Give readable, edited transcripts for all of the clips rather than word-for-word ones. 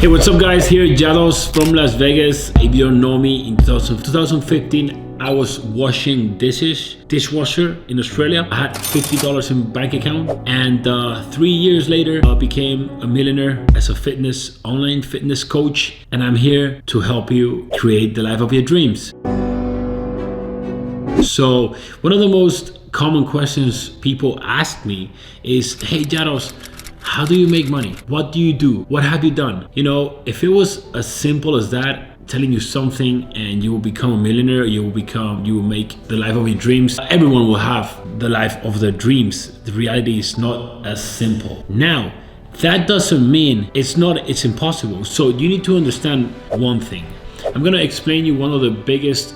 Hey, what's up guys? Here Jados from Las Vegas. If you don't know me, in 2015 I was washing dishwasher in Australia. I had $50 in bank account, and 3 years later I became a millionaire as a online fitness coach, and I'm here to help you create the life of your dreams. So one of the most common questions people ask me is, hey Jados, how do you make money? What do you do? What have you done? You know, if it was as simple as that, telling you something and you will become a millionaire, you will make the life of your dreams, everyone will have the life of their dreams. The reality is not as simple. Now, that doesn't mean it's impossible. So you need to understand one thing. I'm gonna explain you one of the biggest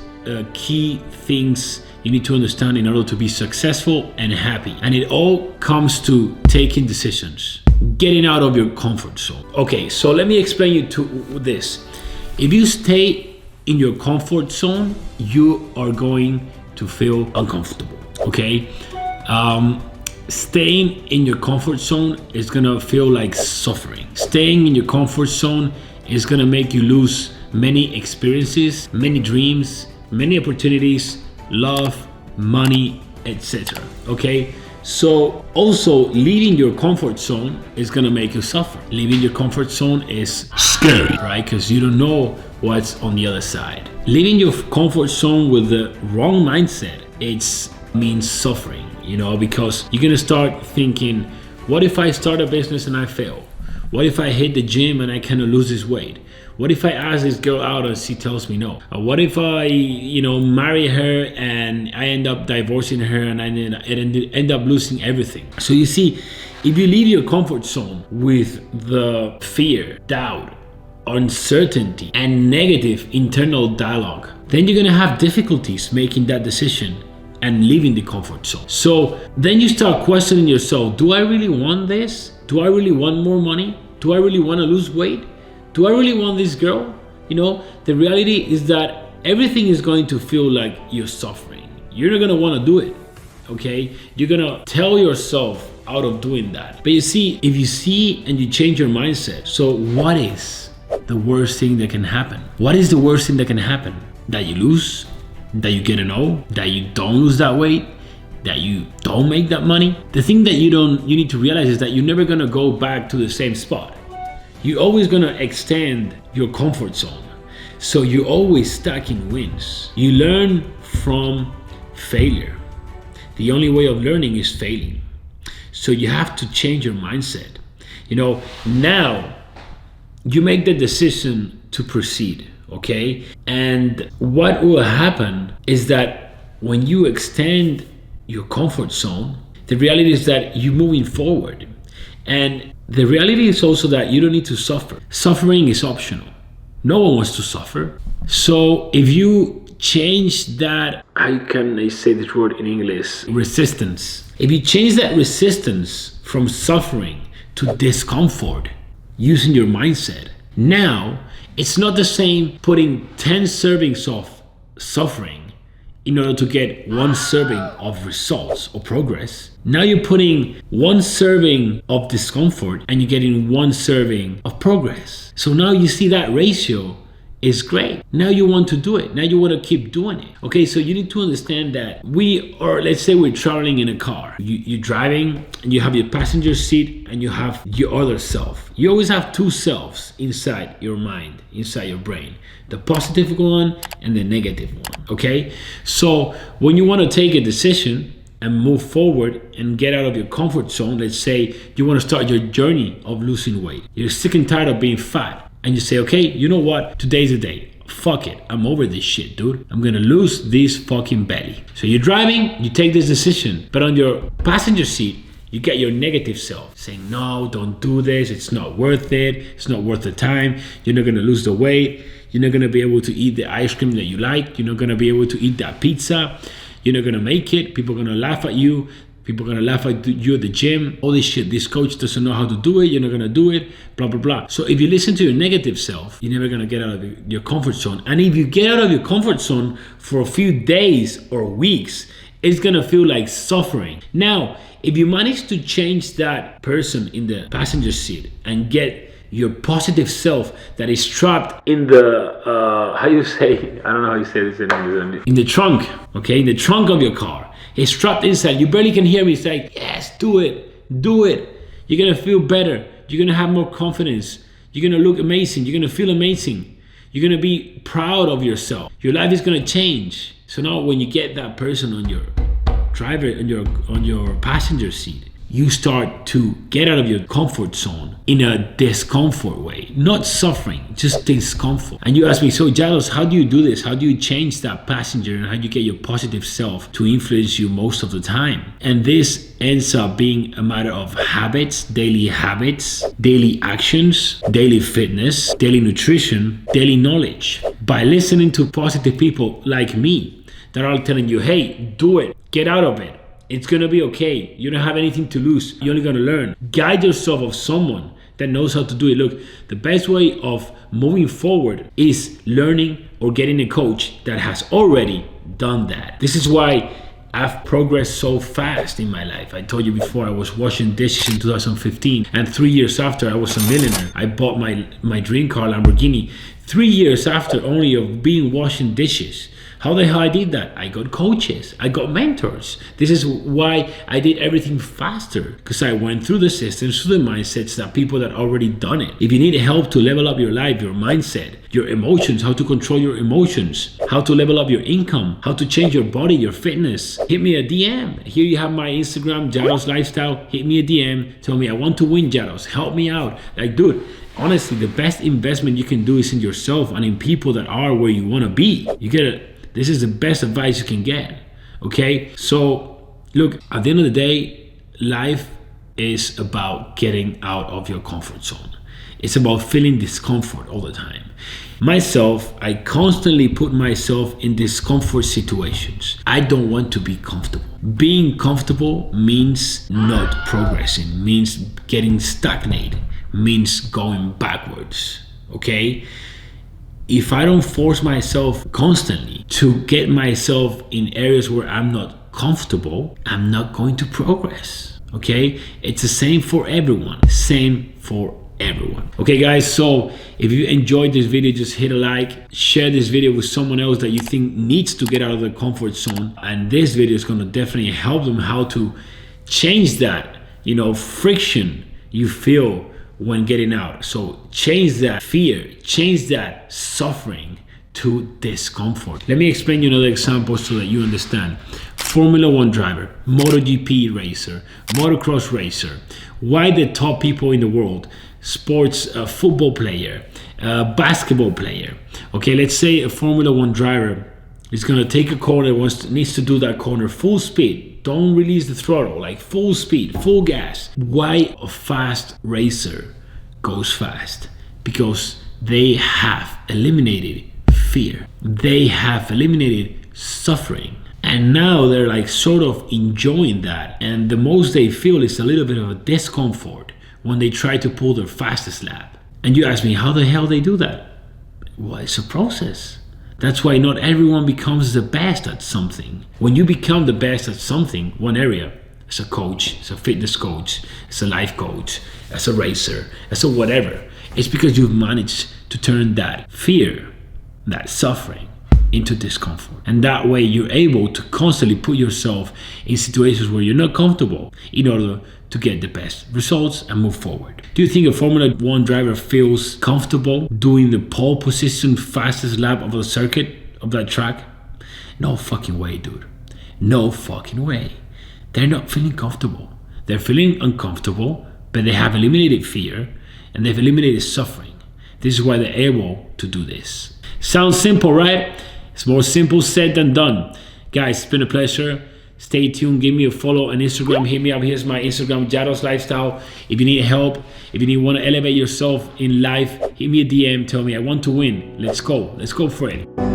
key things you need to understand in order to be successful and happy. And it all comes to taking decisions, getting out of your comfort zone. Okay, so let me explain you to this. If you stay in your comfort zone, you are going to feel uncomfortable, okay? Staying in your comfort zone is gonna feel like suffering. Staying in your comfort zone is gonna make you lose many experiences, many dreams, many opportunities, love, money, etc. Okay, so also leaving your comfort zone is gonna make you suffer. Leaving your comfort zone is scary, right? Because you don't know what's on the other side. Leaving your comfort zone with the wrong mindset, it means suffering, you know, because you're gonna start thinking, what if I start a business and I fail? What if I hit the gym and I cannot lose this weight? What if I ask this girl out and she tells me no? What if I, marry her and I end up divorcing her and I end up losing everything? So you see, if you leave your comfort zone with the fear, doubt, uncertainty, and negative internal dialogue, then you're gonna have difficulties making that decision and leaving the comfort zone. So then you start questioning yourself, do I really want this? Do I really want more money? Do I really want to lose weight? Do I really want this girl? You know, the reality is that everything is going to feel like you're suffering. You're not gonna want to do it, okay? You're gonna tell yourself out of doing that. But you see, if you see and you change your mindset, so what is the worst thing that can happen? What is the worst thing that can happen? That you lose? That you get a no? That you don't lose that weight? That you don't make that money? The thing that you need to realize is that you're never gonna go back to the same spot. You're always gonna extend your comfort zone. So you're always stacking wins. You learn from failure. The only way of learning is failing. So you have to change your mindset. You know, now you make the decision to proceed, okay? And what will happen is that when you extend your comfort zone, the reality is that you're moving forward. And the reality is also that you don't need to suffer. Suffering is optional. No one wants to suffer. So if you change that, how can I say this word in English? Resistance. If you change that resistance from suffering to discomfort using your mindset, now it's not the same putting 10 servings of suffering in order to get one serving of results or progress. Now you're putting one serving of discomfort and you're getting one serving of progress. So now you see that ratio is great. Now you want to do it. Now you want to keep doing it. Okay, so you need to understand that let's say we're traveling in a car. You're driving and you have your passenger seat and you have your other self. You always have two selves inside your mind, inside your brain. The positive one and the negative one, okay? So when you want to take a decision and move forward and get out of your comfort zone, let's say you want to start your journey of losing weight. You're sick and tired of being fat. And you say, okay, you know what? Today's the day. Fuck it. I'm over this shit, dude. I'm gonna lose this fucking belly. So you're driving, you take this decision, but on your passenger seat, you get your negative self saying, no, don't do this. It's not worth it. It's not worth the time. You're not gonna lose the weight. You're not gonna be able to eat the ice cream that you like. You're not gonna be able to eat that pizza. You're not gonna make it. People are gonna laugh at you. People are gonna laugh at you at the gym. All this shit. This coach doesn't know how to do it. You're not gonna do it. Blah, blah, blah. So if you listen to your negative self, you're never gonna get out of your comfort zone. And if you get out of your comfort zone for a few days or weeks, it's gonna feel like suffering. Now, if you manage to change that person in the passenger seat and get your positive self that is trapped in the, how you say, I don't know how you say this in English. In the trunk, okay? In the trunk of your car. It's trapped inside. You barely can hear me. It's like, yes, do it. Do it. You're going to feel better. You're going to have more confidence. You're going to look amazing. You're going to feel amazing. You're going to be proud of yourself. Your life is going to change. So now when you get that person on your driver, on your passenger seat, you start to get out of your comfort zone in a discomfort way, not suffering, just discomfort. And you ask me, so Jados, how do you do this? How do you change that passenger, and how do you get your positive self to influence you most of the time? And this ends up being a matter of habits, daily actions, daily fitness, daily nutrition, daily knowledge. By listening to positive people like me that are telling you, hey, do it, get out of it. It's gonna be okay. You don't have anything to lose. You're only gonna learn. Guide yourself of someone that knows how to do it. Look, the best way of moving forward is learning or getting a coach that has already done that. This is why I've progressed so fast in my life. I told you before, I was washing dishes in 2015, and 3 years after, I was a millionaire. I bought my dream car, Lamborghini, 3 years after only of being washing dishes. How the hell I did that? I got coaches, I got mentors. This is why I did everything faster, because I went through the systems, through the mindsets that people that already done it. If you need help to level up your life, your mindset, your emotions, how to control your emotions, how to level up your income, how to change your body, your fitness, hit me a DM. Here you have my Instagram, Jados Lifestyle. Hit me a DM, tell me I want to win, Jados, help me out. Like, dude, honestly, the best investment you can do is in yourself and in people that are where you want to be. This is the best advice you can get, okay? So, look, at the end of the day, life is about getting out of your comfort zone. It's about feeling discomfort all the time. Myself, I constantly put myself in discomfort situations. I don't want to be comfortable. Being comfortable means not progressing, means getting stagnated, means going backwards, okay? If I don't force myself constantly to get myself in areas where I'm not comfortable, I'm not going to progress, okay? It's the same for everyone, Okay guys, so if you enjoyed this video, just hit a like, share this video with someone else that you think needs to get out of the comfort zone. And this video is gonna definitely help them how to change that, friction you feel when getting out. So change that fear, change that suffering to discomfort. Let me explain you another example so that you understand. Formula 1 driver, MotoGP racer, motocross racer. Why the top people in the world? Sports, football player, basketball player. Okay, let's say a Formula 1 driver is gonna take a corner, needs to do that corner full speed. Don't release the throttle, like full speed, full gas. Why a fast racer goes fast? Because they have eliminated fear. They have eliminated suffering. And now they're like sort of enjoying that. And the most they feel is a little bit of a discomfort when they try to pull their fastest lap. And you ask me, how the hell they do that? Well, it's a process. That's why not everyone becomes the best at something. When you become the best at something, one area, as a coach, as a fitness coach, as a life coach, as a racer, as a whatever, it's because you've managed to turn that fear, that suffering, into discomfort. And that way you're able to constantly put yourself in situations where you're not comfortable in order to get the best results and move forward. Do you think a Formula 1 driver feels comfortable doing the pole position fastest lap of the circuit, of that track? No fucking way, dude. No fucking way. They're not feeling comfortable. They're feeling uncomfortable, but they have eliminated fear and they've eliminated suffering. This is why they're able to do this. Sounds simple, right? It's more simple said than done. Guys, it's been a pleasure. Stay tuned, give me a follow on Instagram, hit me up. Here's my Instagram, Jados Lifestyle. If you need help, if you want to elevate yourself in life, hit me a DM, tell me I want to win. Let's go for it.